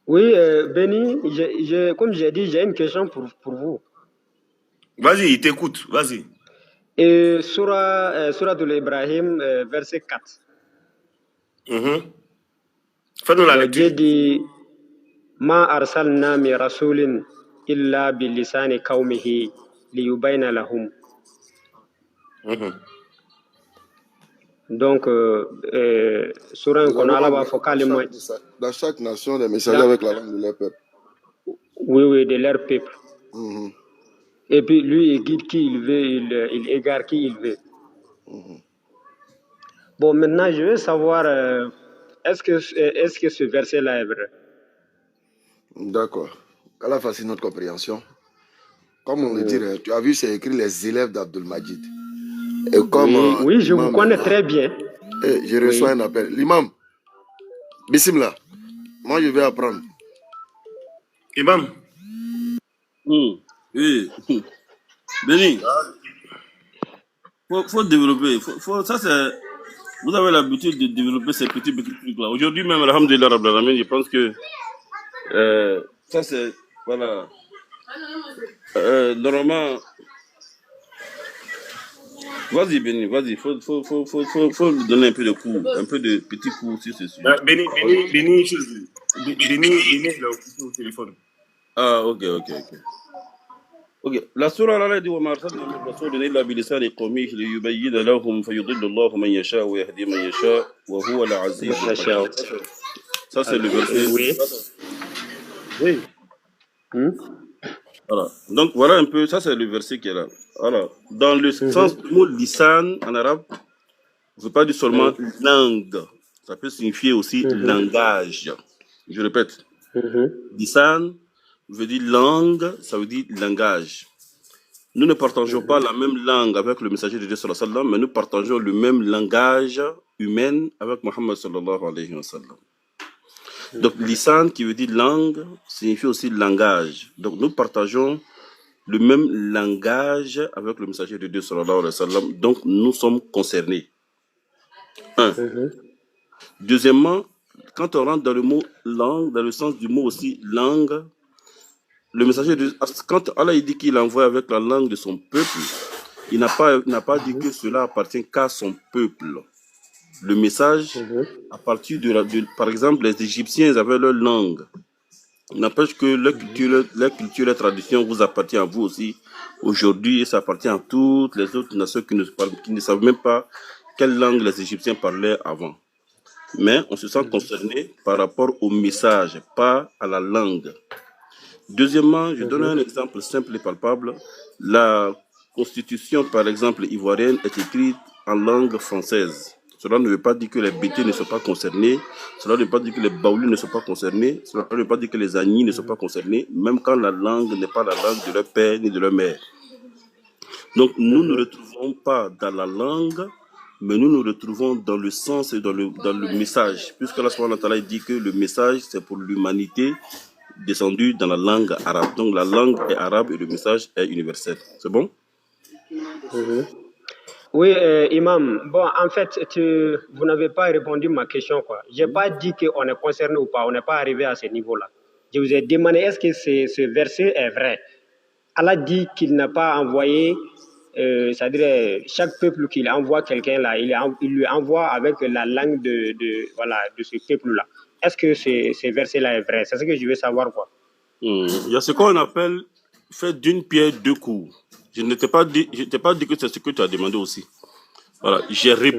Oui, Benny, comme j'ai dit, j'ai une question pour vous. Vas-y, il t'écoute, vas-y. Et Surah de l'Ibrahim, verset 4. Fais-nous la Dieu lecture. dit Ma arsalna mi rasulin illa bilisani qawmihi liyubayna lahum. Donc, Surah qu'on a là-bas, dans chaque nation, des messagers avec la langue de leur peuple. Oui, de leur peuple. Et puis lui, il guide qui il veut, il égare qui il veut. Bon, maintenant, je veux savoir, est-ce que ce verset-là est vrai? D'accord. Qu'Allah facilite notre compréhension. Comme on le dirait, tu as vu, c'est écrit les élèves d'Abdul Majid. Et comme oui, je vous connais très bien. Je reçois un appel. L'imam, Bismillah, moi je vais apprendre. Imam. Oui. Béni. Faut développer. Ça, c'est... Vous avez l'habitude de développer ces petits trucs-là. Aujourd'hui même, alhamdulillah, Rabbil Alamin, je pense que ça, c'est... Voilà. Normalement... Vas-y, Béni, vas-y. Faut lui donner un peu de coups, un peu de petits coups sur ce sujet. Béni, il est au téléphone. Ah, ok. Ok, la surah là dit وما أرسلنا من رسول إلا بلسان قومه ليبين لهم فيضل الله من يشاء ويهدي من يشاء وهو العزيز الحكيم. Ça c'est le verset. Oui. Voilà. Donc voilà un peu, ça c'est le verset qui est là. Voilà. Dans le sens du mot lisan en arabe, ne veut pas dire seulement langue. Ça peut signifier aussi langage. Je répète. Lisan veut dire langue, ça veut dire langage. Nous ne partageons pas la même langue avec le messager de Dieu sallallahu alayhi wa sallam, mais nous partageons le même langage humain avec Muhammad sallallahu alayhi wa sallam. Donc, lisan qui veut dire langue signifie aussi langage. Donc, nous partageons le même langage avec le messager de Dieu sallallahu alayhi wa sallam. Donc, nous sommes concernés. Un. Deuxièmement, quand on rentre dans le mot langue, dans le sens du mot aussi langue, le messager de quand Allah dit qu'il envoie avec la langue de son peuple, il n'a pas dit que cela appartient qu'à son peuple. Le message, à partir par exemple, les Égyptiens avaient leur langue. N'empêche que leur culture, leur tradition vous appartient à vous aussi. Aujourd'hui, ça appartient à toutes les autres nations qui ne savent même pas quelle langue les Égyptiens parlaient avant. Mais on se sent concerné par rapport au message, pas à la langue. Deuxièmement, je donne un exemple simple et palpable. La constitution, par exemple, ivoirienne est écrite en langue française. Cela ne veut pas dire que les Bétés ne sont pas concernés. Cela ne veut pas dire que les Baoulés ne sont pas concernés. Cela ne veut pas dire que les Agnis ne sont pas concernés, même quand la langue n'est pas la langue de leur père ni de leur mère. Donc, nous ne retrouvons pas dans la langue, mais nous nous retrouvons dans le sens et dans le message. Puisque Allah subhanahu wa ta'ala dit que le message, c'est pour l'humanité, descendu dans la langue arabe. Donc la langue est arabe et le message est universel. C'est bon? Oui, Imam. Bon, en fait, vous n'avez pas répondu à ma question, quoi. Je n'ai pas dit qu'on est concerné ou pas. On n'est pas arrivé à ce niveau-là. Je vous ai demandé est-ce que ce verset est vrai. Allah dit qu'il n'a pas envoyé, c'est-à-dire chaque peuple qu'il envoie quelqu'un là, il lui envoie avec la langue de ce peuple-là. Est-ce que ce verset-là est vrai? C'est ce que je veux savoir, quoi. Il y a ce qu'on appelle faire d'une pierre deux coups. Je ne t'ai pas dit que c'est ce que tu as demandé aussi. Voilà.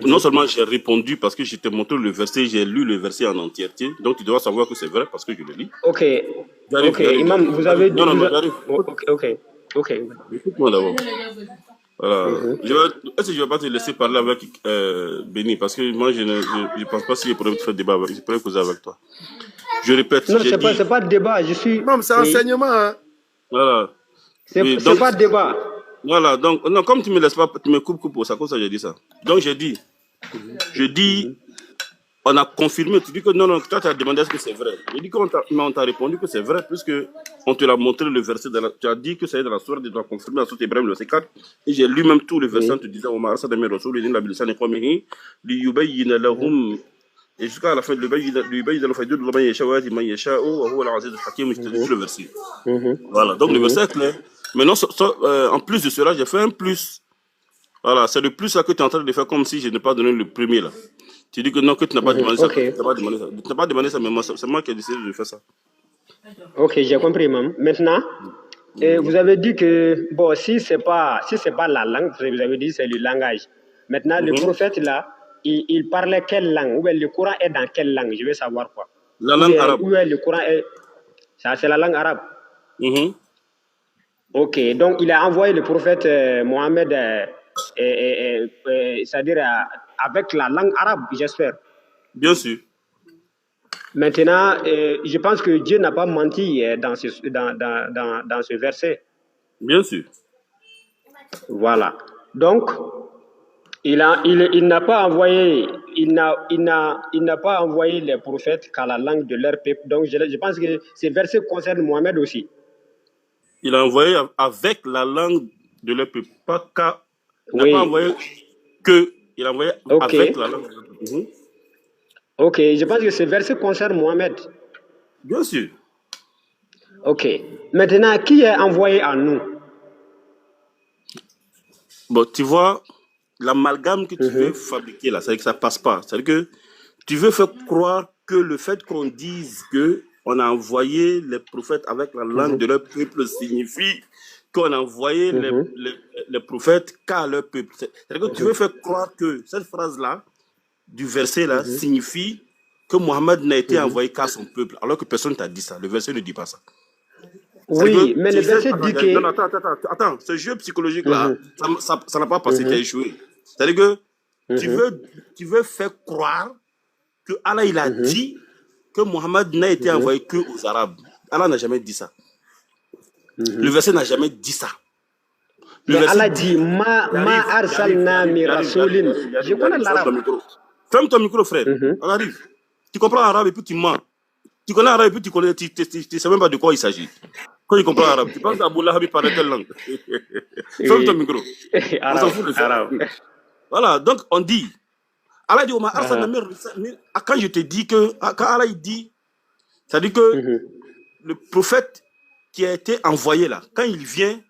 Non seulement j'ai répondu parce que je t'ai montré le verset, j'ai lu le verset en entièreté, donc tu dois savoir que c'est vrai parce que je le lis. Ok. Imam, vous avez dit... Non, j'arrive. Ok. Écoute-moi d'abord. Voilà. Est-ce que je ne vais pas te laisser parler avec Béni parce que moi je ne pense pas si je pourrais faire débat avec, je pourrais causer avec toi. Je répète. Non, c'est pas de débat. Non, c'est enseignement. Hein. Voilà. C'est pas de débat. Voilà. Donc, non, comme tu me laisses pas, tu me coupes pour ça, comme ça j'ai dit ça. Donc je dis, on a confirmé. Tu dis que non, toi tu as demandé est-ce que c'est vrai. Je dis qu'on t'a répondu que c'est vrai puisque on te l'a montré le verset. Tu as dit que c'est dans la sourate, tu as confirmé la sourate Ibrahim, le verset 4. Et j'ai lu même tout le verset en te disant, Omar Sadami Rasoul, il dit la Bilisane Kwamehi, li yubayyin lahum Et jusqu'à la fin de le verset. Voilà, donc le verset est clair. Maintenant, en plus de cela, j'ai fait un plus. Voilà, c'est le plus là que tu es en train de faire comme si je n'ai pas donné le premier là. Tu dis que non, que tu n'as pas demandé ça. Tu n'as pas demandé ça, mais c'est moi qui ai décidé de faire ça. Ok, j'ai compris, Imam. Maintenant, vous avez dit que, bon, si c'est pas la langue, vous avez dit c'est le langage. Maintenant, le prophète là, il parlait quelle langue? Ou bien le Coran est dans quelle langue? Je veux savoir quoi. La langue arabe. Où est le Coran est... Ça, c'est la langue arabe. Ok, donc il a envoyé le prophète Mohammed, c'est-à-dire avec la langue arabe, j'espère. Bien sûr. Maintenant, je pense que Dieu n'a pas menti dans ce verset. Bien sûr. Voilà. Donc, il n'a pas envoyé les prophètes qu'à la langue de leur peuple. Donc, je pense que ce verset concerne Mohammed aussi. Il a envoyé avec la langue de leur peuple. Pas qu'à. Il n'a pas envoyé que. Il a envoyé avec la langue de leur peuple. Ok, je pense que ce verset concerne Mohammed. Bien sûr. Ok. Maintenant, qui est envoyé à nous? Bon, tu vois, l'amalgame que tu veux fabriquer là, c'est-à-dire que ça passe pas. C'est-à-dire que tu veux faire croire que le fait qu'on dise que on a envoyé les prophètes avec la langue de leur peuple signifie qu'on a envoyé les prophètes qu'à leur peuple. C'est-à-dire que tu veux faire croire que cette phrase-là, du verset là, signifie que Mohammed n'a été envoyé qu'à son peuple, alors que personne t'a dit ça. Le verset ne dit pas ça. Oui, mais le verset dit que... Non, attends, ce jeu psychologique là, ça n'a pas passé, tu as échoué. C'est-à-dire que tu veux faire croire que Allah il a dit que Mohammed n'a été envoyé que aux Arabes. Allah n'a jamais dit ça. Le verset n'a jamais dit ça. Mais Allah dit ma arsalna mi rasoulin. Je connais l'arabe. Ferme ton micro, frère. On arrive. Tu comprends l'arabe et puis tu mens. Tu connais l'arabe et puis tu sais même pas de quoi il s'agit. Quand tu comprends l'arabe, tu penses qu'Abou Lahab parle quelle langue? Ferme ton micro. On s'en fout de ça. Voilà, donc on dit. Allah dit quand je te dis que, quand Allah il dit, ça dit que le prophète qui a été envoyé là, quand il vient,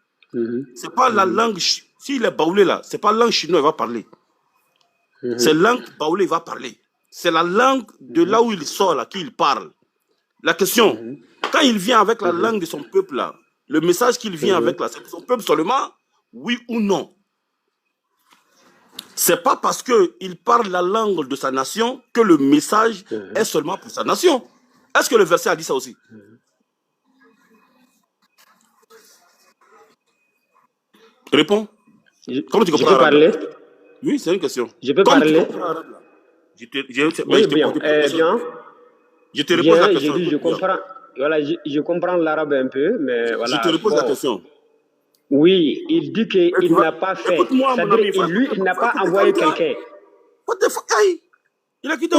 c'est pas la langue, s'il est baoulé là, c'est pas la langue chinoise, il va parler. C'est la langue baoulé, il va parler. C'est la langue de là où il sort là, qu'il parle. La question, quand il vient avec la langue de son peuple là, le message qu'il vient avec là, c'est de son peuple seulement, oui ou non? C'est pas parce qu'il parle la langue de sa nation que le message est seulement pour sa nation. Est-ce que le verset a dit ça aussi? Réponds. Comment tu comprends? Je peux parler? Oui, c'est une question. Je peux parler? Je te repose la question. Je comprends. Voilà, je comprends l'arabe un peu, mais voilà. Je te repose la question. Oui, il dit qu'il n'a pas fait. C'est-à-dire lui, il n'a pas envoyé quelqu'un. What the fuck? Il a quitté.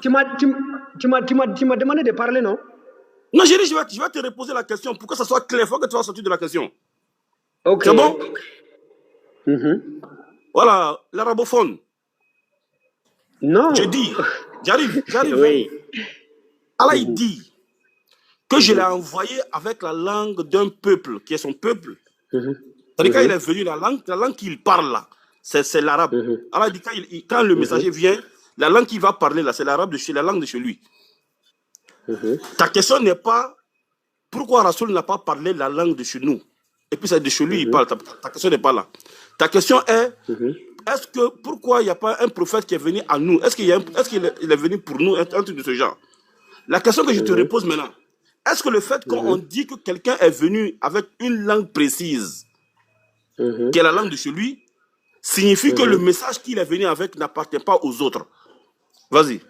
Tu m'as demandé de parler, non? Non, j'ai dit, je vais te reposer la question. Pour que ça soit clair, il faut que tu sois sorti de la question. Ok. C'est bon? Voilà, l'arabophone. Non. Je dis, j'arrive. Oui. Allah, il dit que je l'ai envoyé avec la langue d'un peuple, qui est son peuple. C'est-à-dire, quand il est venu, la langue qu'il parle là, c'est l'arabe. Allah dit, quand le messager vient, la langue qu'il va parler là, c'est l'arabe, la langue de chez lui. Ta question n'est pas pourquoi Rasoul n'a pas parlé la langue de chez nous. Et puis c'est de chez lui il parle. Ta question n'est pas là. Ta question est pourquoi il n'y a pas un prophète qui est venu à nous? Est-ce qu'il est venu pour nous, un truc de ce genre? La question que je te repose maintenant, est-ce que le fait qu'on dit que quelqu'un est venu avec une langue précise, qui est la langue de chez lui, signifie que le message qu'il est venu avec n'appartient pas aux autres? Vas-y.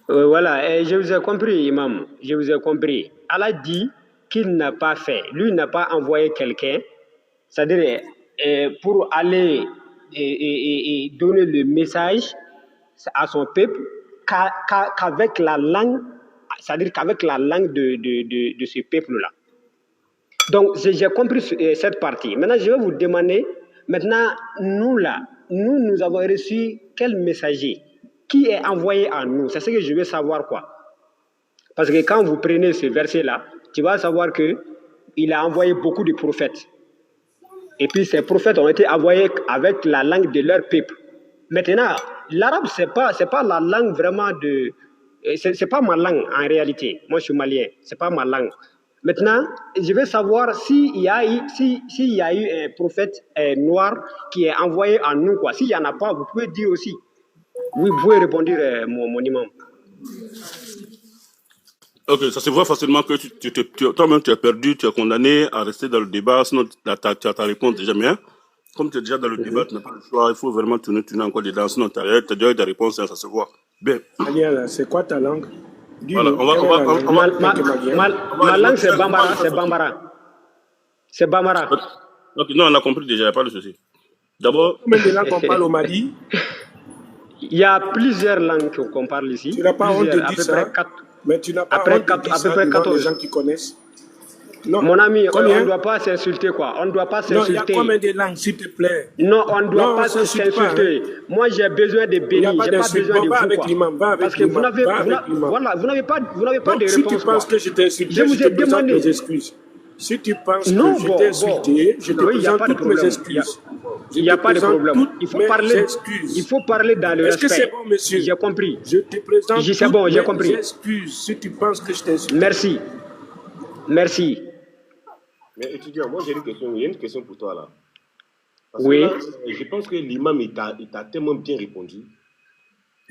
Voilà, je vous ai compris, Imam. Je vous ai compris. Allah dit qu'il n'a pas fait. Lui n'a pas envoyé quelqu'un, c'est-à-dire pour aller donner le message à son peuple qu'avec la langue, c'est-à-dire qu'avec la langue de ce peuple-là. Donc, j'ai compris cette partie. Maintenant, je vais vous demander, maintenant, nous avons reçu quel messager? qui est envoyé à nous. C'est ce que je veux savoir, quoi. Parce que quand vous prenez ce verset-là, tu vas savoir qu'il a envoyé beaucoup de prophètes. Et puis ces prophètes ont été envoyés avec la langue de leur peuple. Maintenant, l'arabe, c'est pas la langue vraiment de... C'est pas ma langue en réalité. Moi, je suis malien. C'est pas ma langue. Maintenant, je veux savoir s'il y a eu un prophète noir qui est envoyé à nous, quoi. S'il n'y en a pas, vous pouvez dire aussi. Oui, vous pouvez répondre, mon imam. Ok, ça se voit facilement que toi-même tu as perdu, tu es condamné à rester dans le débat, sinon tu as ta réponse déjà. Mais hein, comme tu es déjà dans le débat, tu n'as pas le choix, il faut vraiment tourner encore dedans, sinon tu as déjà eu ta réponse, hein, ça se voit. Bien. Aliel, c'est quoi ta langue? Voilà, ma langue c'est Bambara. C'est Bambara. Ok, non, on a compris déjà, il n'y a pas de souci. D'abord. Combien de langues on parle au Mali? Il y a plusieurs langues qu'on parle ici. Tu n'as pas honte de dire ça? Mais tu n'as pas honte de dire ça devant les gens qui connaissent? Non. Mon ami, on ne doit pas s'insulter, quoi. On ne doit pas s'insulter. Non, il y a combien de langues, s'il te plaît? Non, on ne doit pas s'insulter. Moi, j'ai besoin de bénir. Je n'ai pas besoin de vous, avec l'imam, va avec parce que vous n'avez pas de réponse. Si tu penses que je t'ai insulté, je te présente mes excuses. Si tu penses que je t'ai insulté, je te présente toutes mes excuses. Il n'y a pas de problème. Il faut parler dans le respect. Est-ce que c'est bon, monsieur? J'ai compris. Je te présente toutes mes excuses si tu penses que je t'ai insulté. Merci. Mais étudiant, moi j'ai une question. Il y a une question pour toi là. Parce oui. Que là, je pense que l'imam il t'a tellement bien répondu.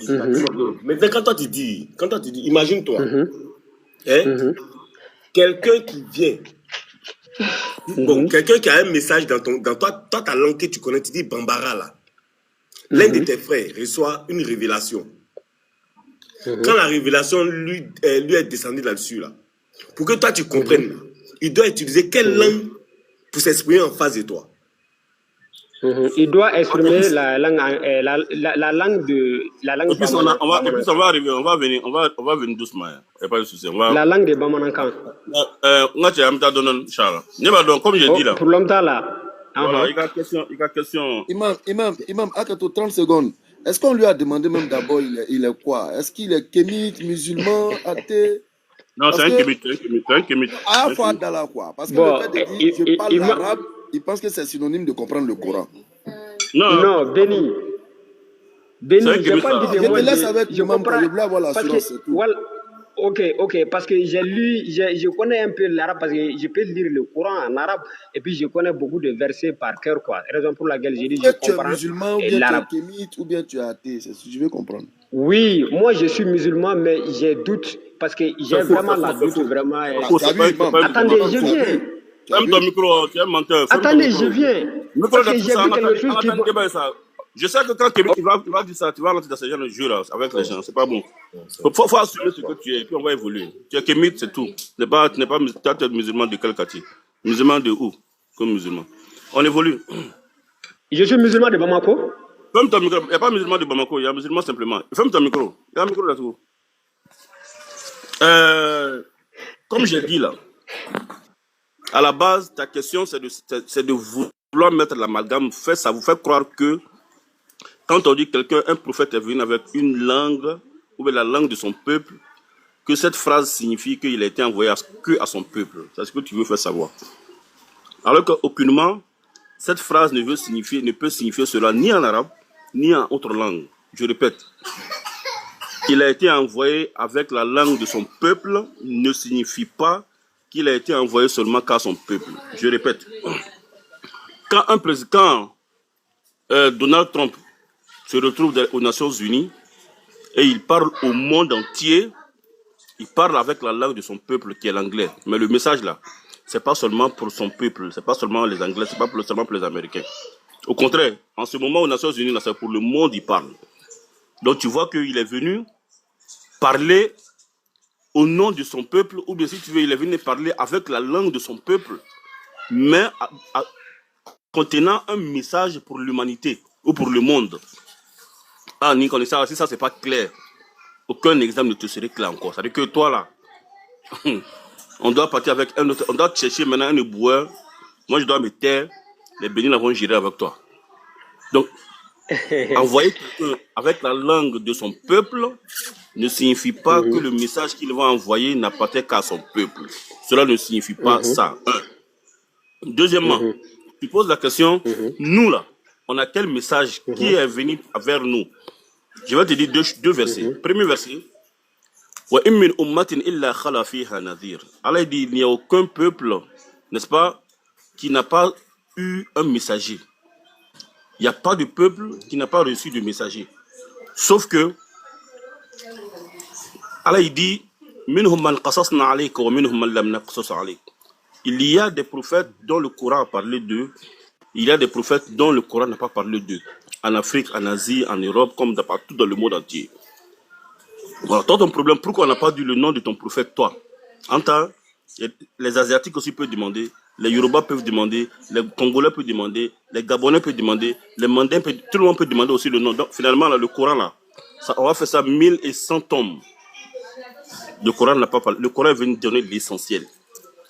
Maintenant quand toi tu dis, imagine-toi, quelqu'un qui vient, quelqu'un qui a un message dans toi ta langue que tu connais, tu dis Bambara là. L'un de tes frères reçoit une révélation. Quand la révélation lui est descendue là-dessus là, pour que toi tu comprennes. Il doit utiliser quelle langue pour s'exprimer en face de toi? Il doit exprimer la langue de Et puis on va venir doucement. Il n'y a pas de souci. La langue de Bamanankan. Comme j'ai dit là. Pour l'homme là. Voilà, il y a question. Imam, Akato, 30 secondes. Est-ce qu'on lui a demandé même d'abord il est quoi? Est-ce qu'il est kémite, musulman, athée? Non, c'est un kémite. Ah, Fadala quoi. Parce que le fait de dire je parle l'arabe, il pense que c'est synonyme de comprendre le Coran. Non, Béni, j'ai pas dit je te laisse avec l'imam quand je voulais avoir l'assurance. Ok, parce que j'ai lu, je connais un peu l'arabe, parce que je peux lire le Coran en arabe, et puis je connais beaucoup de versets par cœur, quoi. Raison pour laquelle j'ai dit je comprends l'arabe. Tu es musulman, ou bien tu es kémite, ou bien tu es athée, c'est ce que je veux comprendre. Oui, moi je suis musulman, mais j'ai doute, parce que j'ai vraiment la doute, vraiment. Attendez, je viens. Ferme ton micro, tu es un menteur. Attendez, je viens. Parce que j'ai vu quelque chose qui... Je sais que quand Kémite il va dire ça, tu vas rentrer dans ce genre de jeu là avec les gens, c'est pas bon. Faut assumer ce que tu es, et puis on va évoluer. Tu es Kémite, c'est tout. Tu n'es pas musulman de quel quartier? Musulman de où? Comme musulman. On évolue. Je suis musulman de Bamako. Ferme ton micro. Il n'y a pas musulman de Bamako, il y a musulman simplement. Ferme ton micro. Il y a un micro là-dessous. Comme j'ai dit là, à la base, ta question, c'est de vouloir mettre l'amalgame. Ça vous fait croire que quand on dit quelqu'un, un prophète est venu avec une langue, ou bien la langue de son peuple, que cette phrase signifie qu'il a été envoyé que à son peuple. C'est ce que tu veux faire savoir. Alors qu'aucunement, cette phrase ne peut signifier cela ni en arabe, ni en autre langue. Je répète, qu'il a été envoyé avec la langue de son peuple ne signifie pas qu'il a été envoyé seulement qu'à son peuple. Je répète, quand Donald Trump se retrouve aux Nations Unies et il parle au monde entier, il parle avec la langue de son peuple qui est l'anglais. Mais le message là, c'est pas seulement pour son peuple, c'est pas seulement les Anglais, c'est pas seulement pour les Américains. Au contraire, en ce moment aux Nations Unies, c'est pour le monde il parle. Donc tu vois qu'il est venu parler au nom de son peuple, ou bien si tu veux, il est venu parler avec la langue de son peuple, mais contenant un message pour l'humanité ou pour le monde. Ah, Nicolas, si ça c'est pas clair, aucun exemple ne te serait clair encore. C'est-à-dire que toi là, on doit partir avec un autre, on doit chercher maintenant un éboueur. Moi je dois me taire, les bénis vont gérer avec toi. Donc, Envoyer quelqu'un avec la langue de son peuple ne signifie pas que le message qu'il va envoyer n'appartient qu'à son peuple. Cela ne signifie pas ça. Deuxièmement, tu poses la question, nous là, on a quel message qui est venu vers nous? Je vais te dire deux versets. Premier verset. Allah dit, il n'y a aucun peuple, n'est-ce pas, qui n'a pas eu un messager. Il n'y a pas de peuple qui n'a pas reçu de messager. Sauf que, Allah il dit, il y a des prophètes dont le Coran a parlé d'eux, il y a des prophètes dont le Coran n'a pas parlé d'eux. En Afrique, en Asie, en Europe, comme partout dans le monde entier. Voilà, toi, ton problème, pourquoi on n'a pas dit le nom de ton prophète, toi? En temps, les Asiatiques aussi peuvent demander, les Yoruba peuvent demander, les Congolais peuvent demander, les Gabonais peuvent demander, les Mandins, tout le monde peut demander aussi le nom. Donc, finalement, là, le Coran, là, on va faire ça 1100 tomes. Le Coran n'a pas parlé. Le Coran est venu donner l'essentiel.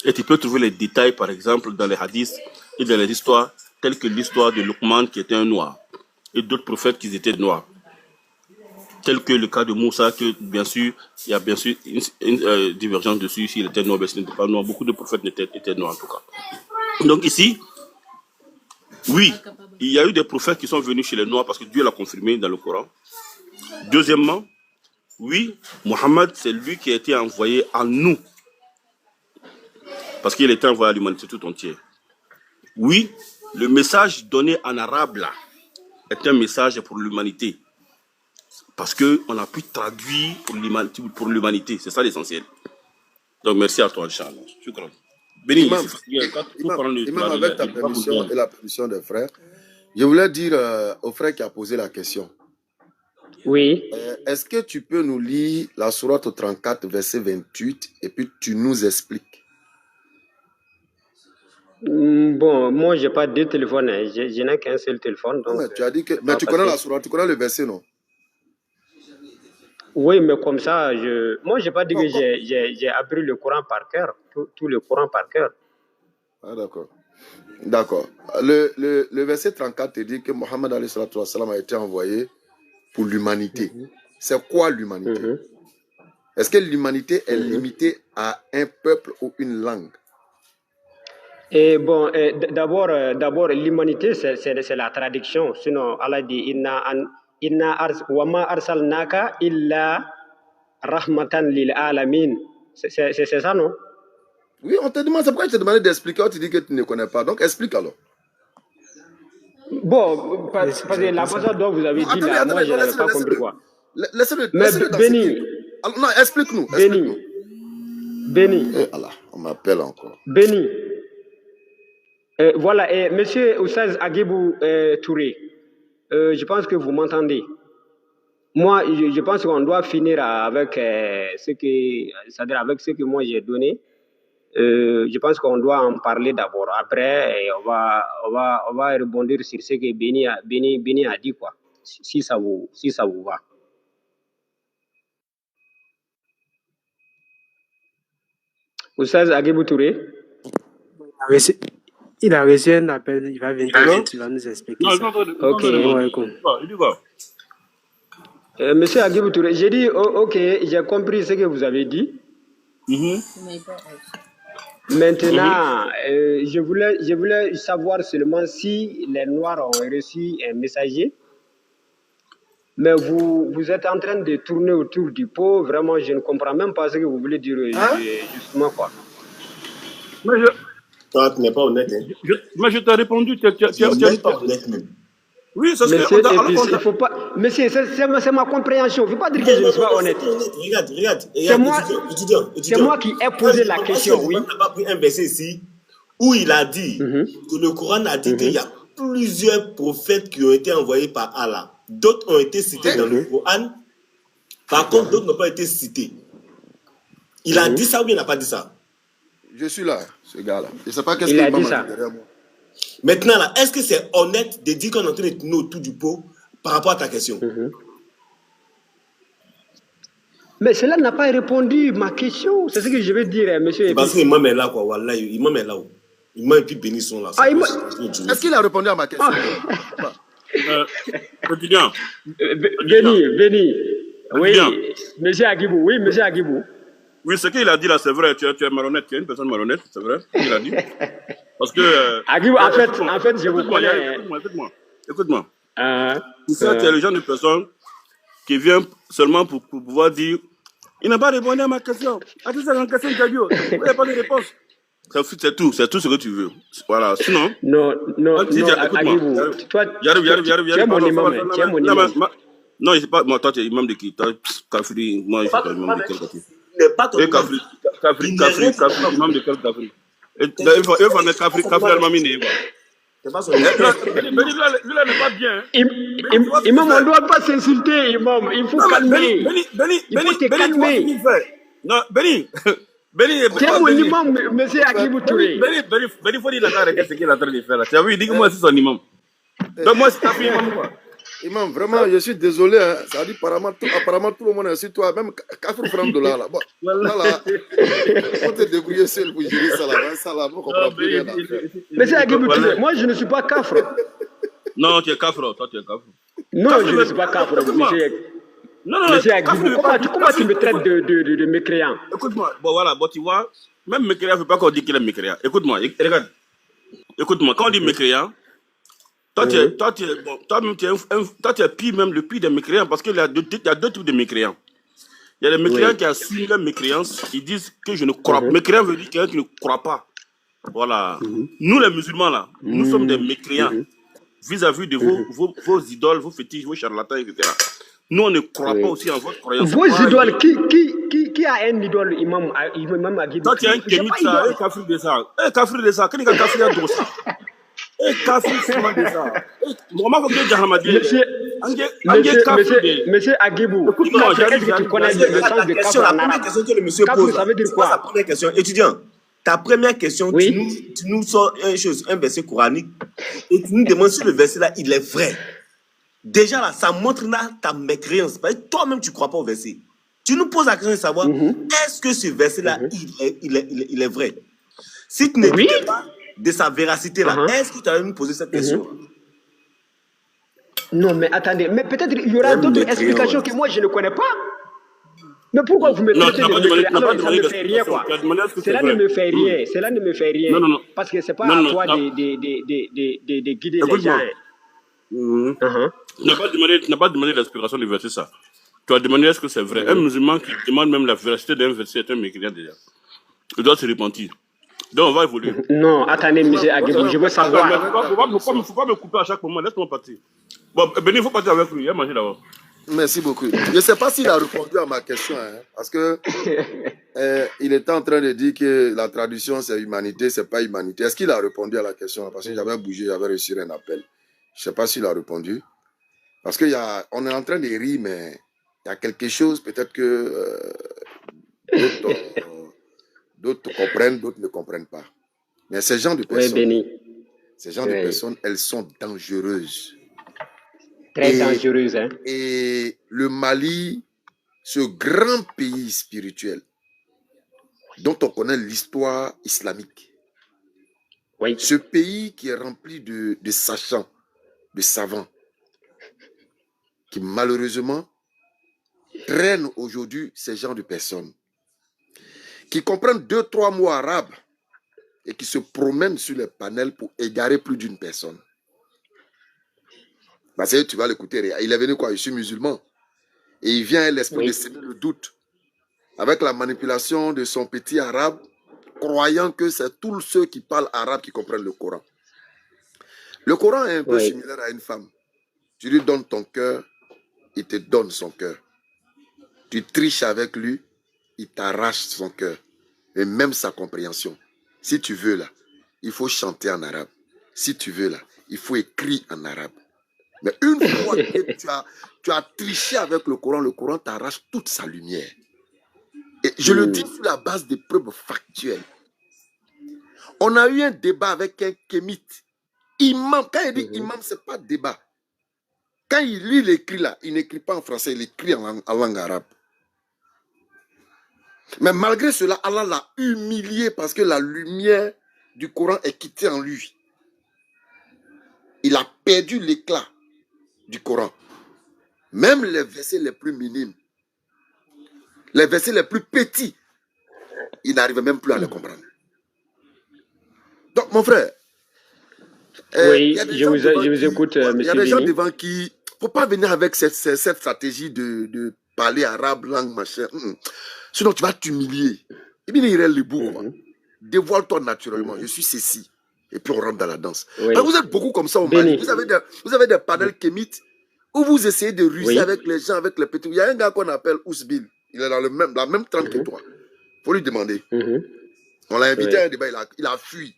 Et tu peux trouver les détails, par exemple, dans les hadiths et dans les histoires, telles que l'histoire de Luqman qui était un noir, et d'autres prophètes qui étaient noirs. Tel que le cas de Moussa, que bien sûr, il y a bien sûr une divergence dessus, s'il était noir, s'il n'était pas noir. Beaucoup de prophètes étaient noirs en tout cas. Donc ici, oui, il y a eu des prophètes qui sont venus chez les noirs parce que Dieu l'a confirmé dans le Coran. Deuxièmement, oui, Mohammed, c'est lui qui a été envoyé à nous. Parce qu'il était envoyé à l'humanité tout entière. Oui, le message donné en arabe là est un message pour l'humanité. Parce qu'on a pu traduire pour l'humanité. C'est ça l'essentiel. Donc merci à toi, Inch'Allah. Shukran. Béni, Imam, avec ta permission et la permission des frères, je voulais dire au frère qui a posé la question. Oui. Est-ce que tu peux nous lire la sourate 34, verset 28, et puis tu nous expliques? Bon, moi, je n'ai pas deux téléphones. Je n'ai qu'un seul téléphone. Donc, mais tu as dit que... Mais tu connais la sourate, tu connais le verset, non? Oui, mais comme ça, moi, je n'ai pas dit que j'ai appris le Coran par cœur, tout le Coran par cœur. Ah, d'accord. D'accord. Le verset 34 te dit que Mohammed a été envoyé pour l'humanité. C'est quoi l'humanité? Est-ce que l'humanité est limitée à un peuple ou une langue? Et bon, d'abord, l'humanité, c'est la traduction. Sinon, Allah dit Wama arsalnaka illa rahmatan lil alamin. C'est ça, non? Oui, on te demande, c'est pourquoi je te demandais d'expliquer. Tu dis que tu ne connais pas. Donc, explique alors. Bon, parce que la façon dont vous avez dit là, moi, je n'avais pas compris quoi. Laissez-le. Mais Béni. Non, explique-nous. Béni. Allah, on m'appelle encore. Béni. Voilà, et monsieur Oussaz Agibou Touré, je pense que vous m'entendez. Moi, je pense qu'on doit finir avec c'est-à-dire avec ce que moi j'ai donné. Je pense qu'on doit en parler d'abord. Après, on va rebondir sur ce que Béni a dit, quoi. Si ça vous va. Oussaz Agibou Touré. Il a reçu un appel, il va venir, il va nous expliquer ça. Ok. Monsieur Agibou Touré, j'ai dit, ok, j'ai compris ce que vous avez dit. Maintenant, je voulais savoir seulement si les Noirs ont reçu un messager. Mais vous êtes en train de tourner autour du pot. Vraiment, je ne comprends même pas ce que vous voulez dire justement, quoi. Toi, tu n'es pas honnête. Hein. Mais je t'ai répondu, tu n'es pas honnête même. Oui, c'est ce que... il faut pas... Monsieur, c'est ma compréhension. Il ne faut pas dire que je ne suis pas honnête. Regarde. C'est moi qui ai posé la question, oui. On n'a pas pris un verset ici où il a dit que le Coran a dit qu'il y a plusieurs prophètes qui ont été envoyés par Allah. D'autres ont été cités dans le Coran. Par contre, d'autres n'ont pas été cités. Il a dit ça ou il n'a pas dit ça? Je suis là, ce gars-là. Je ne sais pas qu'est-ce qu'il a dit ça. Maintenant, là, est-ce que c'est honnête de dire qu'on est en train de tourner autour du pot par rapport à ta question? Mais cela n'a pas répondu à ma question. C'est ce que je veux dire, monsieur. Parce qu'il m'a mis là, quoi. Wallah, il m'a mis là. Il m'a et puis béni son là. Est-ce qu'il a répondu à ma question? Étudiant. Béni. Oui, monsieur Agibou. Oui, monsieur Agibou. Oui, ce qu'il a dit là, c'est vrai. Tu es malhonnête. Tu es une personne malhonnête, c'est vrai. Il a dit. Parce que. Agibou, en fait, je vous connais. Écoute-moi. Tu sais, tu es le genre de personne qui vient seulement pour pouvoir dire il n'a pas répondu à ma question. À toute cette question, il n'y a pas de réponse. C'est tout ce que tu veux. Voilà, sinon. Non, Agibou. Toi, tu es mon imam. Non, je sais pas. Moi, toi, tu es imam de qui? Kafri. Moi, je ne sais pas imam de quel Kafri. Kafri, imam de quel Kafri? Il faut Kafri, lui là n'est pas bien. Imam, on ne doit pas s'insulter, Imam. Il faut calmer. Il faut te calmer. Non, Béni. C'est mon imam, monsieur Agibou Touré. Béni, faut dire la ce qu'il est en train de faire là. Tu as vu, dis-moi si c'est son imam. Donc moi, c'est ta fille, imam quoi. Imam, vraiment, je suis désolé. Hein. Ça dit apparemment tout le monde est sur toi. Même Kafir francs de là. Bon, là, il faut te débrouiller seul pour gérer ça là. Ça là, on comprend plus rien. Monsieur Agibou Touré, moi je ne suis pas Kafre. Non, tu es Kafre. Toi, tu es Kafre. Non, je ne suis pas Kafre, monsieur Agibou. Comment tu me traites de mécréant? Écoute-moi, bon voilà, bon tu vois, même mécréant, il ne faut pas qu'on dise qu'il est mécréant. Écoute-moi, regarde. Écoute-moi, quand on dit mécréant, toi, tu es pire, même le pire des mécréants, parce qu'il y a deux types de mécréants. Il y a des mécréants qui assument leur mécréance, ils disent que je ne crois pas. Mécréant veut dire quelqu'un qui ne croit pas. Voilà. Nous, les musulmans, là, nous sommes des mécréants vis-à-vis de vos idoles, vos fétiches, vos charlatans, etc. Nous, on ne croit pas aussi en votre croyance. Vos idoles, qui a un idole, imam Agibou? Toi, tu as un kémite, ça, un kafri de ça. Un kafri de ça, quel est le kafri de ça? Un kafri de ça. Monsieur Agibou, tu connais le sens de kafri en arabe. La première question que le monsieur pose, ça veut dire quoi? La première question, étudiant. Ta première question, tu nous sors un verset coranique et tu nous demandes si le verset là, il est vrai. Déjà là, ça montre là ta mécréance. Parce que toi-même, tu ne crois pas au verset. Tu nous poses la question de savoir est-ce que ce verset-là, il est vrai. Si tu ne dis pas de sa véracité là, est-ce que tu as nous poser cette question? Non, mais attendez, mais peut-être il y aura d'autres explications que moi je ne connais pas. Mais pourquoi vous me traitez de mécréant? Alors, ça ne me fait rien, quoi. Cela ne me fait rien. Cela ne me fait rien. Non. Parce que ce n'est pas à toi de guider les gens. Tu n'as pas demandé l'explication du verset, ça. Tu as demandé est-ce que c'est vrai. Un musulman qui demande même la véracité d'un verset est un mécréant déjà. Il doit se repentir. Donc on va évoluer. Non, attendez, monsieur Agibou, je veux savoir. Il ne faut pas me couper à chaque moment. Laisse-moi partir. Bon, Béni, il faut partir avec lui. Il a mangé d'abord. Merci beaucoup. Je ne sais pas s'il a répondu à ma question, hein, parce que il était en train de dire que la tradition c'est humanité, c'est pas humanité. Est-ce qu'il a répondu à la question? Parce que j'avais bougé, j'avais reçu un appel. Je ne sais pas s'il a répondu. Parce qu'on est en train de rire, mais il y a quelque chose, peut-être que d'autres comprennent, d'autres ne comprennent pas. Mais ces gens de personnes, elles sont dangereuses. Très dangereuses, hein. Et le Mali, ce grand pays spirituel, dont on connaît l'histoire islamique, ce pays qui est rempli de sachants, de savants, qui malheureusement traînent aujourd'hui ces genres de personnes, qui comprennent 2-3 mots arabes et qui se promènent sur les panels pour égarer plus d'une personne. Parce que tu vas l'écouter, il est venu quoi? Je suis musulman. Et il vient à l'esprit de semer le doute avec la manipulation de son petit arabe, croyant que c'est tous ceux qui parlent arabe qui comprennent le Coran. Le Coran est un peu similaire à une femme. Tu lui donnes ton cœur, il te donne son cœur. Tu triches avec lui, il t'arrache son cœur. Et même sa compréhension. Si tu veux là, il faut chanter en arabe. Si tu veux là, il faut écrire en arabe. Mais une fois que tu as triché avec le Coran t'arrache toute sa lumière. Et je le dis sur la base des preuves factuelles. On a eu un débat avec un kémite. Imam, quand il dit imam, ce n'est pas débat. Quand il lit l'écrit là, il n'écrit pas en français, il écrit en langue arabe. Mais malgré cela, Allah l'a humilié parce que la lumière du Coran est quittée en lui. Il a perdu l'éclat. du Coran, même les versets les plus minimes, les versets les plus petits, ils n'arrivent même plus à les comprendre. Donc, mon frère, oui, je vous écoute, monsieur. Il y a des gens devant qui... Il ne faut pas venir avec cette stratégie de parler arabe, langue, machin. Sinon, tu vas t'humilier. Et bien, il est le bout. Dévoile-toi naturellement. Je suis ceci. Et puis, on rentre dans la danse. Oui. Vous êtes beaucoup comme ça au Mali. Vous avez des panels kémites où vous essayez de ruser avec les gens, avec les petits. Il y a un gars qu'on appelle Ousbil. Il est dans la même trempe que toi. Il faut lui demander. On l'a invité à un débat, il a fui.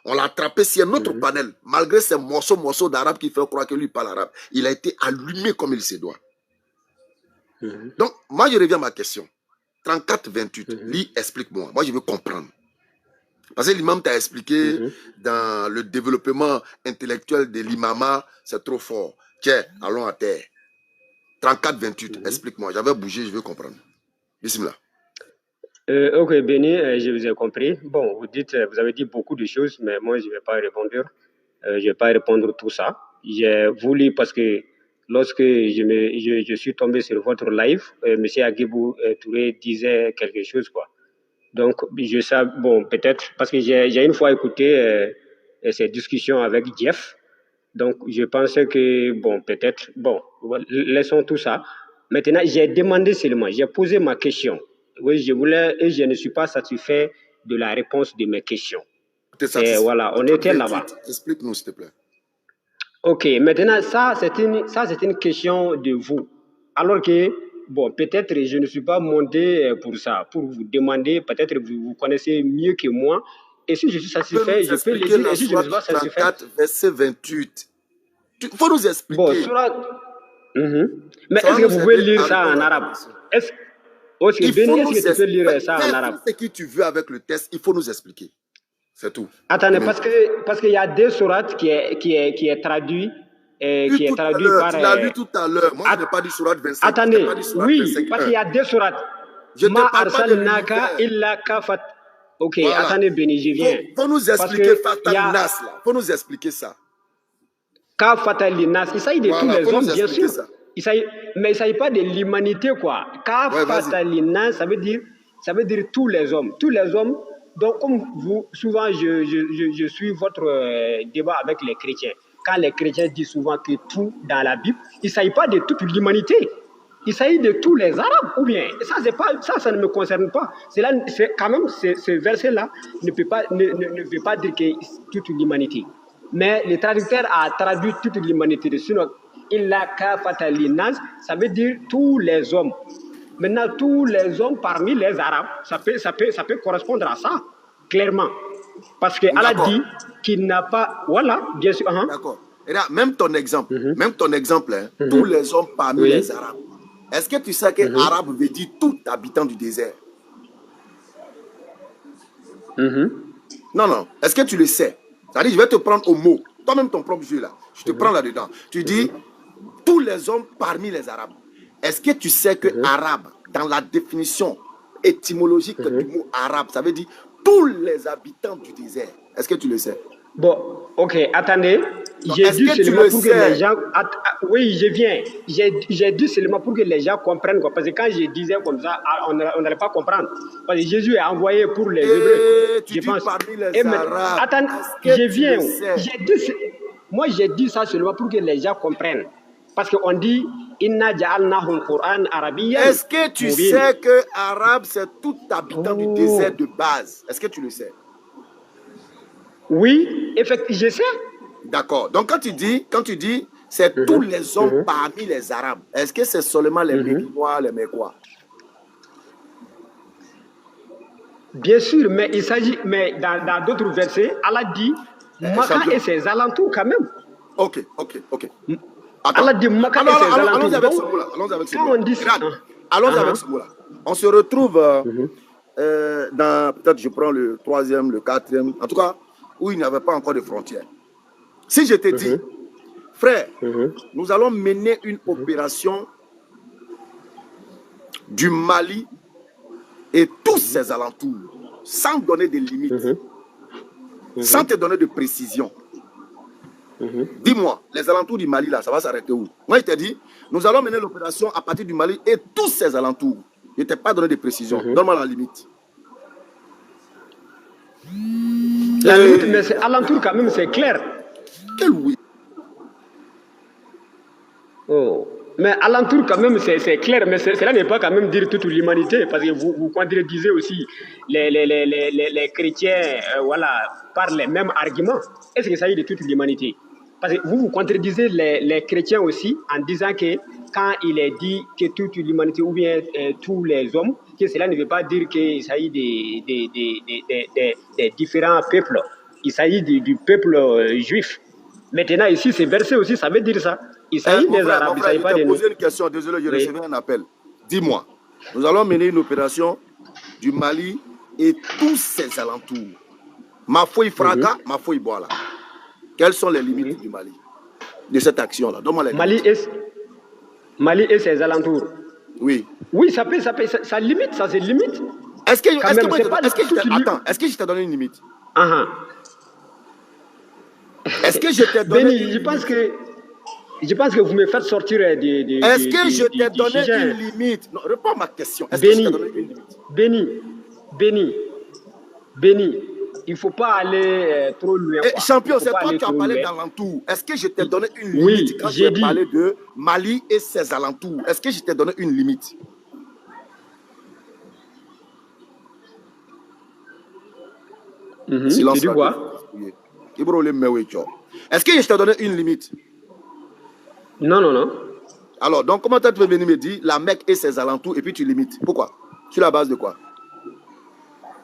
On l'a attrapé sur un autre panel. Malgré ces morceaux d'arabe qui fait croire que lui parle arabe, il a été allumé comme il se doit. Donc, moi, je reviens à ma question. 34-28, lis, explique-moi. Moi, je veux comprendre. Parce que l'imam t'a expliqué dans le développement intellectuel de l'imama, c'est trop fort. Tiens, allons à terre. 34-28, explique-moi. J'avais bougé, je veux comprendre. Bismillah. Ok, Béni, je vous ai compris. Bon, vous avez dit beaucoup de choses, mais moi, je ne vais pas répondre. Je vais pas répondre tout ça. J'ai voulu, parce que lorsque je suis tombé sur votre live, M. Aguibou Touré disait quelque chose, quoi. Donc, je sais, bon, peut-être, parce que j'ai une fois écouté ces discussions avec Jeff. Donc, je pensais que, bon, peut-être, bon, laissons tout ça. Maintenant, j'ai demandé seulement, j'ai posé ma question. Oui, je voulais, et je ne suis pas satisfait de la réponse de mes questions. Et voilà, on était là-bas. Explique-nous, s'il te plaît. Ok, maintenant, ça, c'est une question de vous. Alors que, bon, peut-être je ne suis pas monté pour ça, pour vous demander, peut-être vous connaissez mieux que moi. Et si je suis satisfait, je peux le dire. Et si je ne suis pas satisfait. 34, verset 28. Il faut nous expliquer. Bon, mais est-ce que vous pouvez lire ça en arabe? Est-ce que tu peux lire ça en arabe? Ce que tu veux avec le test, il faut nous expliquer. C'est tout. Attendez, parce qu'il y a deux sourates qui est traduit. Qui est traduit par. Tu l'as lu tout à l'heure. Moi, je n'ai pas dit sourate 25. Attendez, oui, parce qu'il y a deux sourates. Ma arsalnaka illa kafat. Ok, voilà. Attendez, Béni, je viens. Faut nous expliquer Fatal Nas, là. Faut nous expliquer ça. Kafatal Nas, il s'agit de tous les hommes, bien sûr. Mais il ne s'agit pas de l'humanité, quoi. Kafatal Nas, ça veut dire tous les hommes. Tous les hommes. Donc, comme vous, souvent, je suis votre débat avec les chrétiens. Quand les chrétiens disent souvent que tout dans la Bible, il ne s'agit pas de toute l'humanité. Il s'agit de tous les Arabes, ou bien ça ne me concerne pas. C'est quand même ce verset-là ne veut pas dire que toute l'humanité. Mais le traducteur a traduit toute l'humanité. Sinon, illa kafata linnas, ça veut dire tous les hommes. Maintenant, tous les hommes parmi les Arabes, ça peut correspondre à ça, clairement. Parce qu'Allah dit qu'il n'a pas... Voilà, bien sûr. D'accord. Et là, même ton exemple, tous les hommes parmi les Arabes. Est-ce que tu sais que arabe veut dire tout habitant du désert? Non. Est-ce que tu le sais? C'est-à-dire, je vais te prendre au mot. Toi-même, ton propre jeu là. Je te prends là-dedans. Tu dis tous les hommes parmi les Arabes. Est-ce que tu sais que arabe, dans la définition étymologique du mot arabe, ça veut dire tous les habitants du désert? Est-ce que tu le sais? Bon, ok, attendez. J'ai dit seulement pour que les gens... Oui, je viens. J'ai dit seulement pour que les gens comprennent. Quoi. Parce que quand je disais comme ça, on n'allait pas comprendre. Parce que Jésus est envoyé pour les Hébreux. Tu dis parmi les Arabes. Attendez, je viens. Moi, j'ai dit ça seulement pour que les gens comprennent. Parce qu'on dit... Inna ja'alnahum Qur'an arabiyyan. Est-ce que tu sais que arabe, c'est tout habitant du désert de base? Est-ce que tu le sais? Oui, effectivement, je sais. D'accord. Donc, quand tu dis, c'est tous les hommes parmi les Arabes, est-ce que c'est seulement les Médinois, les Mécois? Bien sûr, mais il s'agit, mais dans d'autres versets, Allah dit Makkah et ses alentours quand même. Ok. Allah dit Makkah et ses alentours. Allons-y avec ce mot-là. Allons-y avec ce mot-là. On se retrouve dans, peut-être je prends le 3e, le 4e, en tout cas, où il n'y avait pas encore de frontières. Si je te dis, frère, nous allons mener une opération du Mali et tous ses alentours, sans donner de limites, sans te donner de précision. Dis-moi, les alentours du Mali, là, ça va s'arrêter où? Moi, je t'ai dit, nous allons mener l'opération à partir du Mali et tous ces alentours. Je ne t'ai pas donné de précision. Donne-moi la limite. La limite, mais c'est alentour quand même, c'est clair. Quel oui? Oh. Mais alentour quand même, c'est clair, mais cela n'est pas quand même dire toute l'humanité, parce que vous contredisez aussi les chrétiens, voilà, par les mêmes arguments. Est-ce que ça y est de toute l'humanité? Parce que vous contredisez les chrétiens aussi en disant que quand il est dit que toute l'humanité ou bien tous les hommes, que cela ne veut pas dire qu'il s'agit des différents peuples. Il s'agit du peuple juif. Maintenant, ici, c'est versé aussi, ça veut dire ça. Il s'agit des Arabes, il ne s'agit pas des nous. Je vais te poser une question, désolé, je recevais un appel. Dis-moi, nous allons mener une opération du Mali et tous ses alentours. Mafoui Fraga, Mafoui Boala. Quelles sont les limites du Mali, de cette action-là? Donne-moi les limites. Mali et ses alentours. Oui. Oui, ça limite, ça c'est limite. Est-ce que je t'ai donné une limite? Est-ce que je t'ai donné Béni, je pense que vous me faites sortir de Est-ce que je t'ai donné une limite? Non, réponds à ma question. Est-ce que je t'ai donné une limite? Béni, il ne faut pas aller trop loin. Champion, c'est toi qui as parlé d'alentour. Est-ce que je t'ai donné une limite quand j'ai parlé de Mali et ses alentours? Est-ce que je t'ai donné une limite? Silence. Tu dis quoi? Est-ce que je t'ai donné une limite? Non. Alors, donc, comment tu peux venir me dire la Mecque et ses alentours et puis tu limites? Pourquoi? Sur la base de quoi?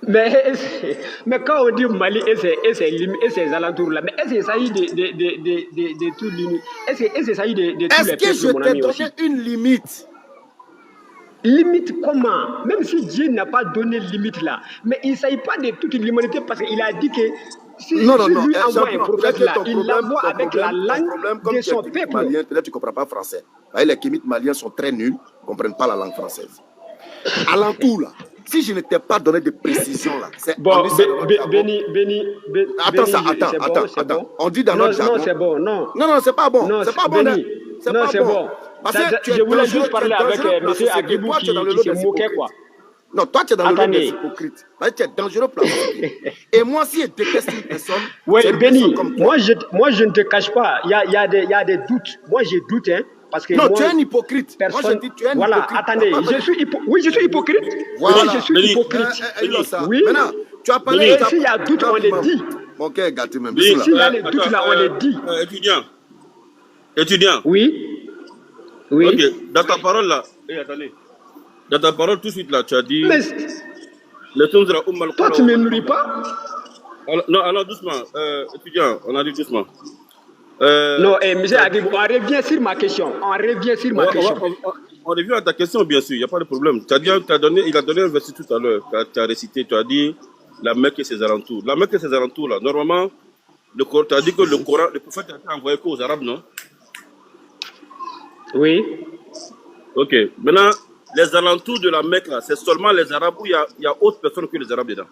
Mais quand on dit Mali et ses alentours là, mais est-ce qu'il s'agit de tout limite? Est-ce qu'il s'agit de tous les peuples? Est-ce que je t'ai donné une limite? Limite comment? Même si Dieu n'a pas donné limite là, mais il ne s'agit pas de toute l'humanité parce qu'il a dit que si lui envoie un prophète là, il l'envoie avec la langue de son peuple. Peut-être tu ne comprends pas français. Les kémites maliens sont très nuls, ne comprennent pas la langue française. Alentour là, si je ne t'ai pas donné de précision là, c'est bon. Attends. On dit dans notre jargon. Non, c'est bon, non. Non, c'est pas bon. C'est pas bon. Non, c'est bon. Je voulais juste parler avec M. Agibou qui se moquait, quoi. Non, toi, tu es dans le lot des hypocrites. Tu es dangereux pour la société. Et moi, si je déteste une personne... Oui, Béni, moi, je ne te cache pas. Il y a des doutes. Moi, j'ai doute, hein. Parce que non, moi, tu es un hypocrite. Personne... Moi, je dis tu es un voilà, hypocrite. Attendez, je suis hypocrite. Voilà. Oui, je suis hypocrite. Oui. Maintenant, tu as parlé... Et s'il y a doute, on les dit. Ok, gâté même. S'il y a des doutes, là, on les dit. Étudiant. Oui. Ok, dans ta parole là, attendez. Dans ta parole tout de suite là, tu as dit. Mais toi, tu ne me nourris pas? Alors doucement, étudiant, on a dit doucement. Non, monsieur Agibou, on revient sur ma question. On revient à ta question, bien sûr, il n'y a pas de problème. Il a donné un verset tout à l'heure, tu as récité, tu as dit la Mecque et ses alentours. La Mecque et ses alentours là, normalement, tu as dit que le prophète a été envoyé qu'aux Arabes, non? Oui. Ok. Maintenant, les alentours de la Mecque, c'est seulement les Arabes ou il y a autre personne que les Arabes dedans?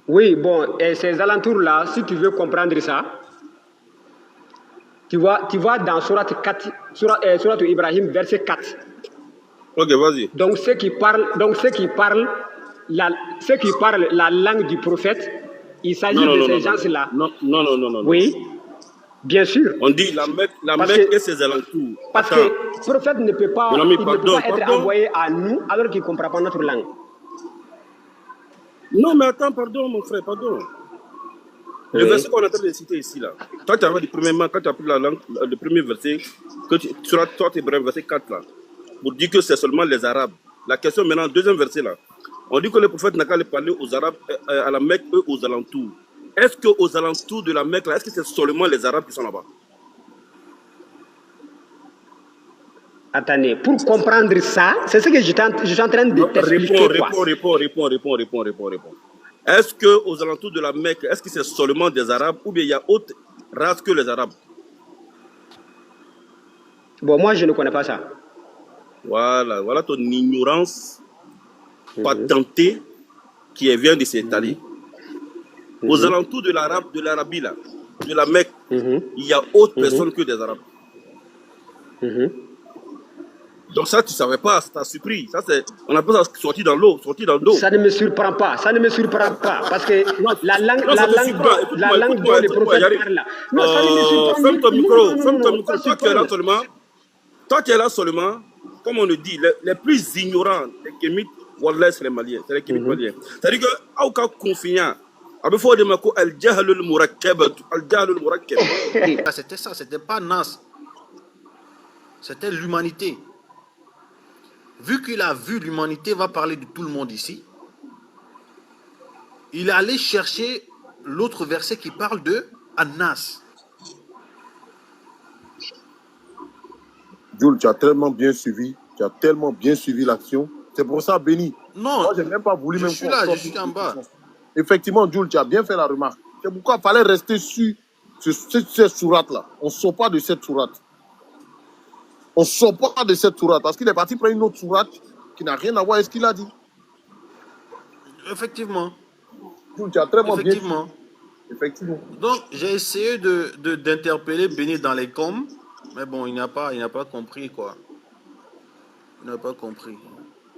Oui, bon, et ces alentours-là, si tu veux comprendre ça, tu vas dans Surat Ibrahim, verset 4. Ok, vas-y. Donc, ceux qui parlent la langue du prophète, il s'agit de ces gens-là. Non. Oui. Bien sûr. On dit la Mecque et ses alentours. Parce que le prophète ne peut pas, être envoyé à nous alors qu'il ne comprend pas notre langue. Non, mais attends, pardon, mon frère, pardon. Le verset qu'on est en train de citer ici, là. Toi, tu as dit premièrement, quand tu as pris la langue, le premier verset, sur toi, tu es verset 4, là, pour dire que c'est seulement les Arabes. La question maintenant, deuxième verset, là. On dit que le prophète n'a qu'à aller parler aux Arabes, à la Mecque et aux alentours. Est-ce qu'aux alentours de la Mecque, est-ce que c'est seulement les Arabes qui sont là-bas? Attendez, pour comprendre ça, c'est ce que je suis en train de t'expliquer. Réponds. Est-ce qu'aux alentours de la Mecque, est-ce que c'est seulement des Arabes ou bien il y a autre race que les Arabes? Bon, moi, je ne connais pas ça. Voilà ton ignorance patentée qui vient de s'étaler. Aux alentours de l'Arabie, là, de la Mecque, il y a autre personne que des Arabes. Donc ça, tu ne savais pas, ça t'a surpris. Ça, on appelle ça sortir dans l'eau, sortir dans l'eau. Ça ne me surprend pas, parce que la langue dont le prophète parle là. Non, ça ne me surprend pas. Ferme ton micro, toi tu es là seulement. Toi tu es là seulement, comme on le dit, les plus ignorants, les Kémites, Wallah, c'est les Maliens, c'est les Kémites maliens. C'est-à-dire que, aucun confiant, c'était ça, c'était pas Nas. C'était l'humanité. Vu qu'il a vu l'humanité va parler de tout le monde ici, il est allé chercher l'autre verset qui parle de Anas. Jules, tu as tellement bien suivi l'action. C'est pour ça, Béni. Non, moi, j'ai même pas voulu je suis là, je suis en bas. Effectivement, Jules, tu as bien fait la remarque. C'est pourquoi il fallait rester sur cette sourate-là. On ne sort pas de cette sourate. On ne sort pas de cette sourate parce qu'il est parti prendre une autre sourate qui n'a rien à voir avec ce qu'il a dit. Effectivement. Jules, tu as très bien Effectivement. Effectivement. Donc, j'ai essayé d'interpeller Béni dans les coms, mais bon, il n'a pas compris, quoi. Il n'a pas compris.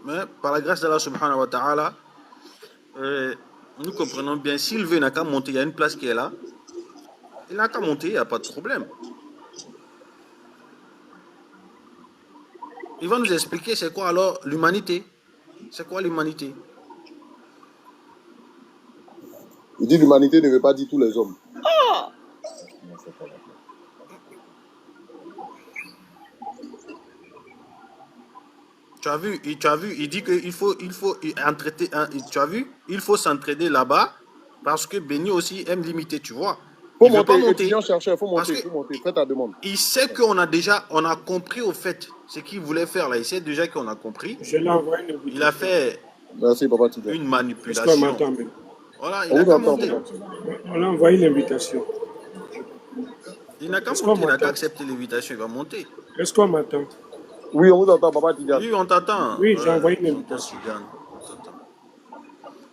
Mais par la grâce d'Allah subhanahu wa ta'ala, nous comprenons bien, s'il veut, il n'a qu'à monter, il y a une place qui est là. Il n'a qu'à monter, il n'y a pas de problème. Il va nous expliquer c'est quoi alors l'humanité. C'est quoi l'humanité? Il dit l'humanité ne veut pas dire tous les hommes. Oh! Tu as vu, il dit qu'il faut entraider, tu as vu, il faut s'entraider là-bas parce que Béni aussi aime limiter, tu vois. Faut monter. Faut monter. Fais ta demande. Il sait qu'on a compris au fait ce qu'il voulait faire là. Il sait déjà qu'on a compris. Je l'ai envoyé une Il a fait une manipulation. Est-ce qu'on m'entend bien? Voilà, il a qu'à monter. On a envoyé l'invitation. Il n'a qu'à monter, il n'a qu'à accepter l'invitation, il va monter. Est-ce qu'on m'entend? Oui, on vous entend, Papa Tidiane. Oui, on t'attend. Oui, j'ai envoyé une invitation.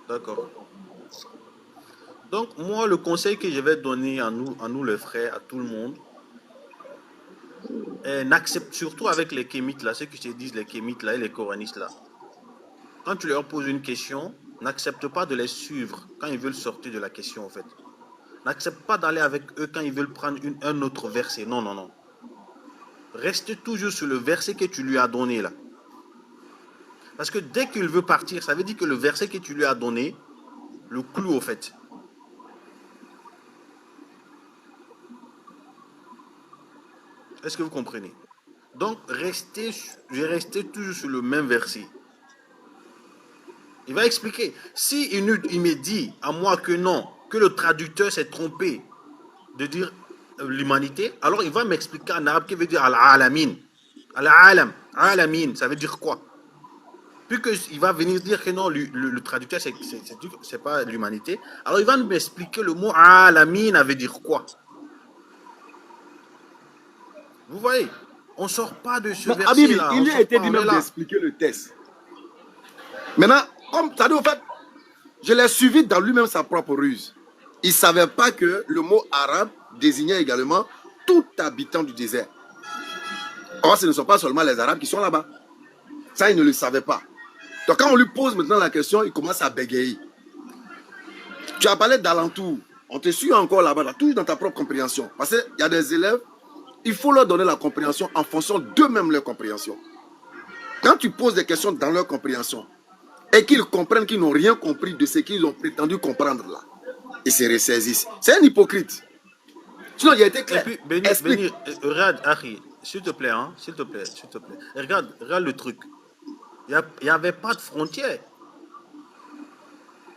D'accord. Donc, moi, le conseil que je vais donner à nous les frères, à tout le monde, n'accepte surtout avec les kémites là, ceux qui te disent les kémites là et les coranistes là. Quand tu leur poses une question, n'accepte pas de les suivre quand ils veulent sortir de la question en fait. N'accepte pas d'aller avec eux quand ils veulent prendre un autre verset. Non, non, non. Reste toujours sur le verset que tu lui as donné là. Parce que dès qu'il veut partir, ça veut dire que le verset que tu lui as donné, le clou au fait. Est-ce que vous comprenez? Donc, je restais toujours sur le même verset. Il va expliquer. Si il me dit à moi que non, que le traducteur s'est trompé de dire l'humanité, alors il va m'expliquer en arabe qui veut dire al-alamin. Al-alam, alamin, ça veut dire quoi? Puis qu'il va venir dire que non, le traducteur, c'est pas l'humanité. Alors il va m'expliquer le mot alamin veut dire quoi? Vous voyez, on ne sort pas de ce verset-là. Il a été dit même d'expliquer le texte. Maintenant, comme ça dit, au fait, je l'ai suivi dans lui-même sa propre ruse. Il ne savait pas que le mot arabe désignait également tout habitant du désert. Or, ce ne sont pas seulement les Arabes qui sont là-bas. Ça, il ne le savait pas. Donc, quand on lui pose maintenant la question, il commence à bégayer. Tu as parlé d'alentour. On te suit encore là-bas, toujours dans ta propre compréhension. Parce qu'il y a des élèves, il faut leur donner la compréhension en fonction d'eux-mêmes leur compréhension. Quand tu poses des questions dans leur compréhension et qu'ils comprennent qu'ils n'ont rien compris de ce qu'ils ont prétendu comprendre là, ils se ressaisissent. C'est un hypocrite. Sinon, il a été clair. Et puis, Béni, regarde, Harry, s'il te plaît, hein, s'il te plaît. Regarde le truc. Il n'y avait pas de frontière.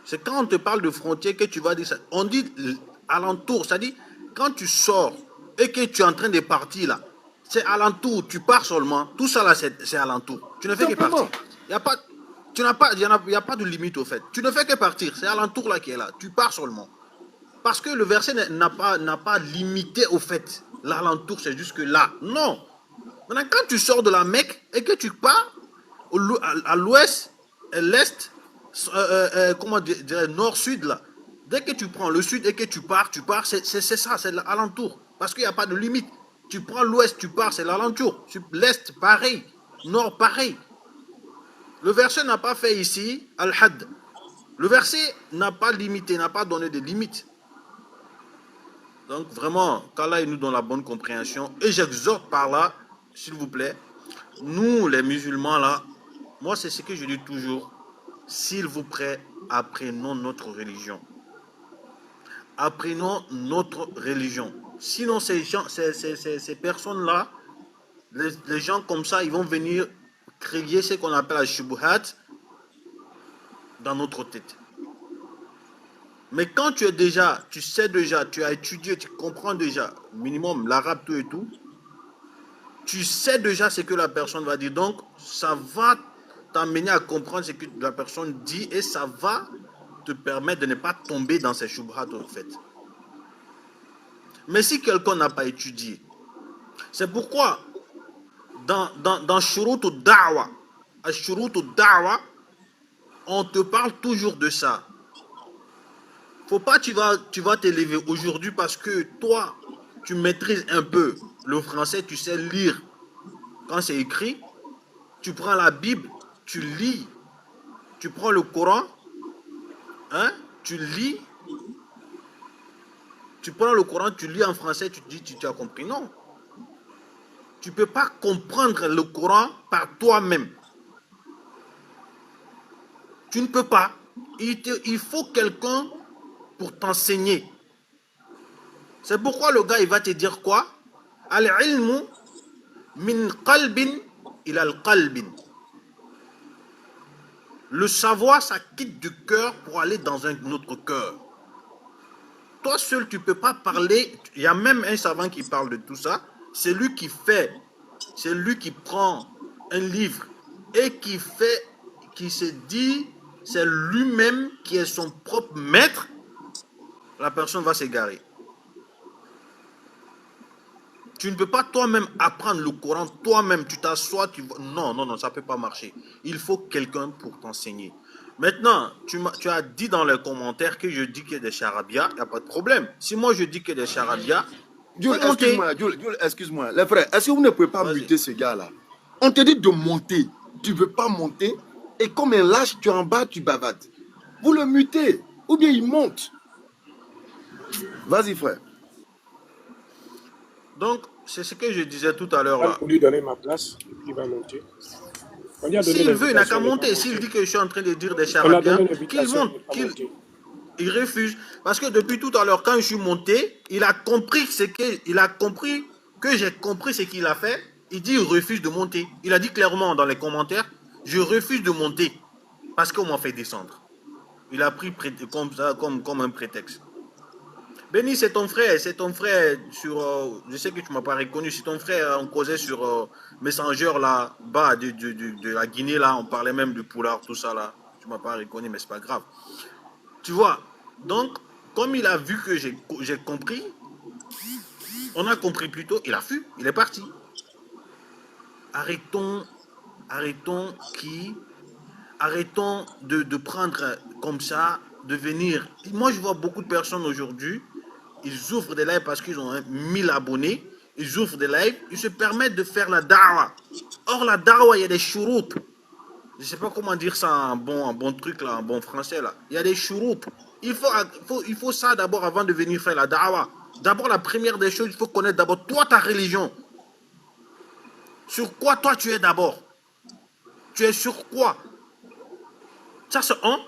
C'est quand on te parle de frontière que tu vas dire ça. On dit alentour, c'est-à-dire quand tu sors et que tu es en train de partir là, c'est alentour, tu pars seulement. Tout ça là, c'est alentour. Tu ne fais que partir. Il n'y a pas de limite au fait. Tu ne fais que partir. C'est alentour là qui est là. Tu pars seulement. Parce que le verset n'a pas limité au fait. L'alentour, c'est jusque là. Non. Maintenant, quand tu sors de la Mecque et que tu pars à l'ouest, à l'est, comment dire, nord-sud là, Dès que tu prends le sud et que tu pars, c'est ça, c'est l'alentour. Parce qu'il n'y a pas de limite. Tu prends l'ouest, tu pars, c'est l'alentour. L'est, pareil. Nord, pareil. Le verset n'a pas fait ici al-had. Le verset n'a pas limité, n'a pas donné de limites. Donc vraiment, qu'Allah nous donne la bonne compréhension. Et j'exhorte par là, s'il vous plaît, nous les musulmans là, moi c'est ce que je dis toujours, s'il vous plaît, apprenons notre religion. Apprenons notre religion. Sinon ces personnes-là, les gens comme ça, ils vont venir créer ce qu'on appelle la shubuhat dans notre tête. Mais quand tu sais déjà, tu as étudié, tu comprends déjà, minimum l'arabe, tout et tout, tu sais déjà ce que la personne va dire. Donc, ça va t'amener à comprendre ce que la personne dit et ça va te permettre de ne pas tomber dans ces shubhat en fait. Mais si quelqu'un n'a pas étudié, c'est pourquoi dans Shurut al-Da'wa, on te parle toujours de ça. Faut pas tu vas t'élever aujourd'hui parce que toi, tu maîtrises un peu le français, tu sais lire quand c'est écrit. Tu prends la Bible, tu lis. Tu prends le Coran, hein, tu lis. Tu prends le Coran, tu lis en français, tu te dis tu as compris. Non. Tu ne peux pas comprendre le Coran par toi-même. Tu ne peux pas. Il faut quelqu'un pour t'enseigner. C'est pourquoi le gars, il va te dire quoi? Al-ilmu min qalbin ila al-qalbin. Le savoir, ça quitte du cœur pour aller dans un autre cœur. Toi seul, tu ne peux pas parler. Il y a même un savant qui parle de tout ça. C'est lui qui fait. C'est lui qui prend un livre et qui se dit, c'est lui-même qui est son propre maître. La personne va s'égarer. Tu ne peux pas toi-même apprendre le Coran, toi-même, tu t'assois, non, ça ne peut pas marcher. Il faut quelqu'un pour t'enseigner. Maintenant, tu as dit dans les commentaires que je dis qu'il y a des charabia, il n'y a pas de problème. Si moi je dis qu'il y a des charabia, Jules, excuse-moi, les frères, est-ce que vous ne pouvez pas muter ce gars-là? On te dit de monter, tu ne veux pas monter, et comme un lâche, tu es en bas, tu bavades. Vous le mutez, ou bien il monte. Vas-y, frère. Donc, c'est ce que je disais tout à l'heure là. Pour lui donner ma place, il va monter. S'il veut, il n'a qu'à monter. S'il dit que je suis en train de dire des charabia, qu'il monte, il refuse. Parce que depuis tout à l'heure, quand je suis monté, il a compris que j'ai compris ce qu'il a fait. Il dit il refuse de monter. Il a dit clairement dans les commentaires, je refuse de monter parce qu'on m'a fait descendre. Il a pris comme ça, comme un prétexte. Béni, c'est ton frère sur, je sais que tu ne m'as pas reconnu, c'est ton frère, on causait sur Messenger là-bas de la Guinée, là, on parlait même du poulard, tout ça là, tu ne m'as pas reconnu, mais c'est pas grave. Tu vois, donc, comme il a vu que j'ai compris, on a compris plutôt, il a fui, il est parti. Arrêtons de prendre comme ça, de venir. Moi, je vois beaucoup de personnes aujourd'hui, ils ouvrent des lives parce qu'ils ont 1000 abonnés, ils ouvrent des lives, ils se permettent de faire la da'wa. Or, la da'wa, il y a des shurut. Je ne sais pas comment dire ça en bon truc, là, en bon français. Là. Il y a des shurut. Il faut ça d'abord avant de venir faire la da'wa. D'abord, la première des choses, il faut connaître d'abord toi, ta religion. Sur quoi toi tu es d'abord? Tu es sur quoi? Ça, c'est un.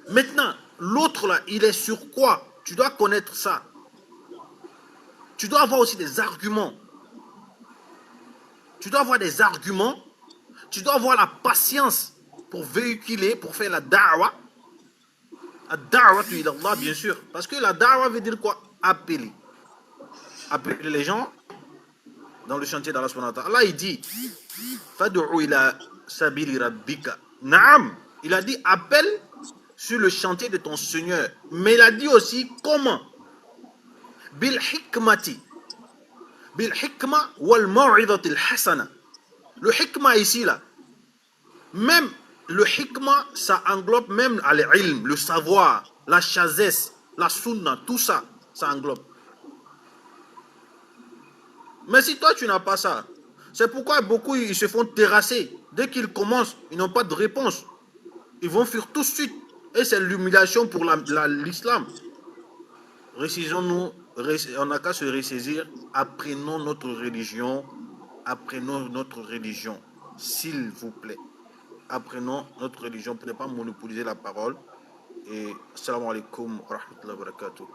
Maintenant, l'autre là, il est sur quoi? Tu dois connaître ça. Tu dois avoir aussi des arguments. Tu dois avoir des arguments. Tu dois avoir la patience pour véhiculer, pour faire la da'wa. La da'wa ila Allah, bien sûr. Parce que la da'wa veut dire quoi? Appeler. Appeler les gens dans le chantier d'Allah subhanahu wa ta'ala. Allah, il dit Fad'u ila sabili rabbika. Naam. Il a dit appelle sur le chantier de ton Seigneur. Mais il a dit aussi comment? Bil hikmati. Bil hikma wal maw'idati al hasana. Le hikma ici là. Même le hikma, ça englobe même al-ilm, le savoir. la chazesse, la sunna, tout ça, ça englobe. Mais si toi, tu n'as pas ça, c'est pourquoi beaucoup, ils se font terrasser. Dès qu'ils commencent, ils n'ont pas de réponse. Ils vont fuir tout de suite. Et c'est l'humiliation pour l'islam. Ressaisons-nous, on n'a qu'à se ressaisir. Apprenons notre religion. Apprenons notre religion. S'il vous plaît. Apprenons notre religion pour ne pas monopoliser la parole. Et salam alaikum wa rahmatullahi wa barakatuh.